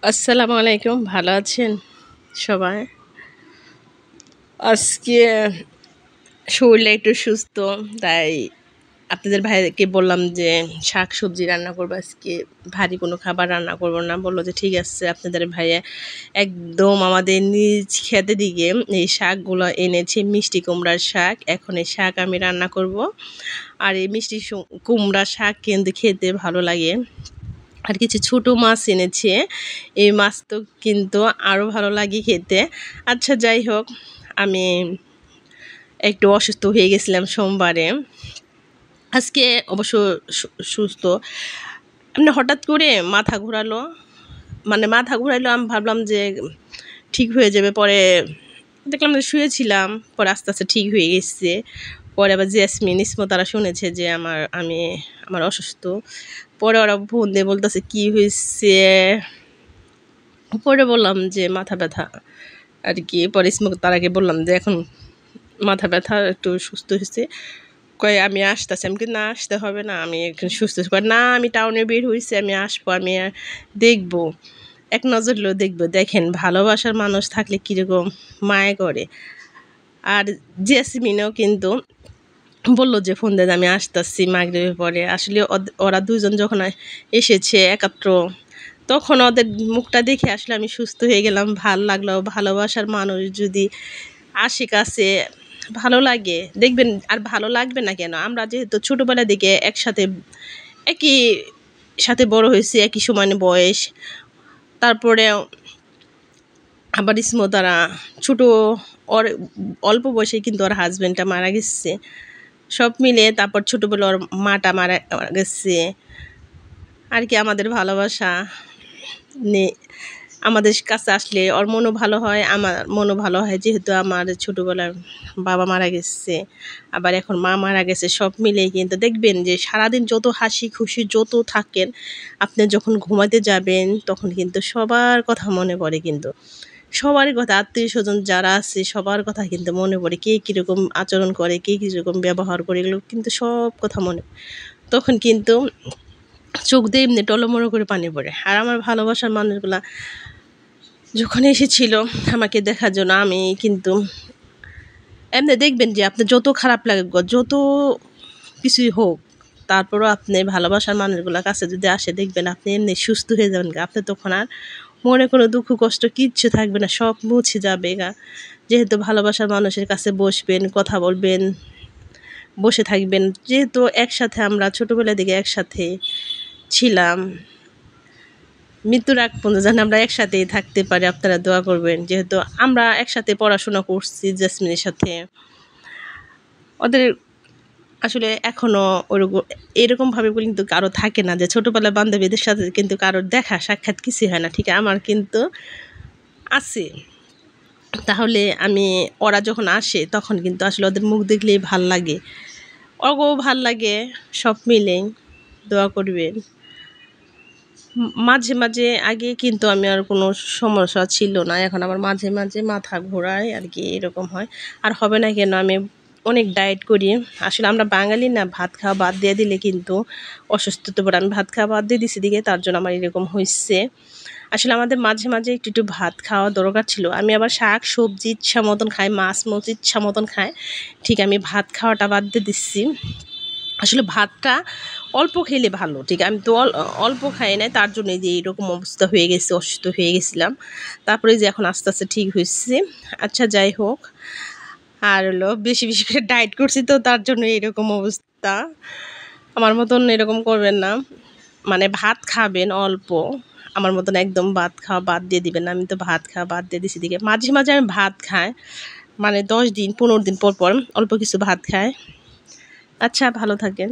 আসসালামু আলাইকুম, ভালো আছেন সবাই? আজকে শরীরটা একটু সুস্থ, তাই আপনাদের ভাইকে বললাম যে শাক সবজি রান্না করবো আজকে। ভারী কোনো খাবার রান্না করবো না, বললো যে ঠিক আছে। আপনাদের ভাইয়া একদম আমাদের নিজ খেতে দিকে এই শাকগুলো এনেছে, মিষ্টি কুমড়ার শাক। এখন এই শাক আমি রান্না করব। আর এই মিষ্টি কুমড়ার শাক কিন্তু খেতে ভালো লাগে। আর কিছু ছোটো মাছ এনেছে, এই মাছ তো কিন্তু আরও ভালো লাগে খেতে। আচ্ছা, যাই হোক, আমি একটু অসুস্থ হয়ে গেছিলাম সোমবারে। আজকে অবশ্য সুস্থ। এমনি হঠাৎ করে মাথা ঘোরালো, আমি ভাবলাম যে ঠিক হয়ে যাবে। পরে দেখলাম যে শুয়েছিলাম, পরে আস্তে আস্তে ঠিক হয়ে গেছে। পরে আবার জেসমিন ইসমো তারা শুনেছে যে আমার অসুস্থ। পরে ওরা ফোন দিয়ে বলতেছে কী হয়েছে। পরে বললাম যে মাথা ব্যথা আর কি। পরে ইসমো তারাকে বললাম যে এখন মাথা ব্যথা, একটু সুস্থ হয়েছে। কয় আমি আসতেছি। আমি কি না আসতে হবে না, আমি এখন সুস্থ হয়েছি। কয় না, আমি টাউনে বের হয়েছি, আমি আসবো, আমি দেখবো, এক নজর লো দেখবো। দেখেন ভালোবাসার মানুষ থাকলে কীরকম মায়া করে। আর জেসমিনও কিন্তু বললো যে ফোন দিয়ে আমি আসতেছি মাগরিবের পরে। আসলে ওরা দুজন যখন এসেছে একাত্র, তখন ওদের মুখটা দেখে আসলে আমি সুস্থ হয়ে গেলাম। ভাল লাগলো। ভালোবাসার মানুষ যদি আসে কাছে, ভালো লাগে দেখবেন। আর ভালো লাগবে না কেন? আমরা যেহেতু ছোটোবেলা থেকে একই সাথে বড় হয়েছি, একই সমান বয়স। তারপরে আবার ইসমো তারা ছোটো, ওর অল্প বয়সে কিন্তু ওর হাজব্যান্ডটা মারা গেছে। সব মিলে তারপর ছোটোবেলা ওর মাটা মারা গেছে আর কি। আমাদের ভালোবাসা আমাদের কাছে আসলে ওর মনও ভালো হয়, আমার মনও ভালো হয়। যেহেতু আমার ছোটোবেলার বাবা মারা গেছে, আবার এখন মা মারা গেছে, সব মিলেই কিন্তু দেখবেন যে সারাদিন যত হাসি খুশি যত থাকেন, আপনি যখন ঘুমাতে যাবেন তখন কিন্তু সবার কথা মনে পড়ে। কিন্তু সবার কথা, আত্মীয় স্বজন যারা আছে সবার কথা কিন্তু মনে পড়ে। কে কীরকম আচরণ করে, কে কীরকম ব্যবহার করে, এগুলো কিন্তু সব কথা মনে। তখন কিন্তু চোখ দিয়ে এমনি টলমলো করে পানি পড়ে। আর আমার ভালোবাসার মানুষগুলা যখন এসেছিল আমাকে দেখার জন্য, আমি কিন্তু এমনি দেখবেন যে আপনার যত খারাপ লাগে, যত কিছুই হোক, তারপরও আপনি ভালোবাসার মানুষগুলোর কাছে যদি আসে, দেখবেন আপনি এমনি সুস্থ হয়ে যাবেন গা। আপনি তখন আর মনে কোনো দুঃখ কষ্ট কিচ্ছু থাকবে না, সব মুছে যাবে গা। যেহেতু ভালোবাসার মানুষের কাছে বসবেন, কথা বলবেন, বসে থাকবেন। যেহেতু একসাথে আমরা ছোটোবেলা থেকে একসাথে ছিলাম, মৃত্যুর আগ পর্যন্ত যেন আমরা একসাথেই থাকতে পারি। আপনারা দোয়া করবেন। যেহেতু আমরা একসাথে পড়াশোনা করছি জেসমিনের সাথে, ওদের আসলে এখনও এরকমভাবে কিন্তু কারো থাকে না যে ছোটোবেলার বান্ধবীদের সাথে কিন্তু কারোর দেখা সাক্ষাৎ কিছুই হয় না। ঠিক আমার কিন্তু আছে। তাহলে ওরা যখন আসে তখন কিন্তু আসলে ওদের মুখ দেখলেই ভাল লাগে, ওগো ভাল লাগে। সব মিলেই দোয়া করবেন। মাঝে মাঝে আগে কিন্তু আমি আর কোনো সমস্যা ছিল না, এখন আমার মাঝে মাঝে মাথা ঘোরায় আর কি, এরকম হয়। আর হবে না কেন? আমি অনেক ডায়েট করি। আসলে আমরা বাঙালি না, ভাত খাওয়া বাদ দিয়ে দিলে কিন্তু অসুস্থতা পড়ে। আমি ভাত খাওয়া বাদ দিয়ে দিছি দিকে, তার জন্য আমার এরকম হয়েছে। আসলে আমাদের মাঝে মাঝে একটু একটু ভাত খাওয়া দরকার ছিল। আমি আবার শাক সবজি ইচ্ছা মতন খাই, মাছ মাছ ইচ্ছা মতন খাই। ঠিক আমি ভাত খাওয়াটা বাদ দিয়ে দিচ্ছি। আসলে ভাতটা অল্প খেলে ভালো। ঠিক আমি তো অল্প খাই নাই, তার জন্য যে এইরকম অবস্থা হয়ে গেছে, অসুস্থ হয়ে গেছিলাম। তারপরে যে এখন আস্তে আস্তে ঠিক হয়েছে। আচ্ছা, যাই হোক, আর হলো বেশি বেশি করে ডায়েট করছি তো তার জন্য এরকম অবস্থা। আমার মতন এরকম করবেন না, মানে ভাত খাবেন অল্প। আমার মতন একদম ভাত খাওয়া বাদ দিয়ে দিবেন না। আমি তো ভাত খাওয়া বাদ দিয়ে দিছি দিকে। মাঝে মাঝে আমি ভাত খাই, মানে 10 দিন 15 দিন পর পর অল্প কিছু ভাত খাই। আচ্ছা, ভালো থাকেন।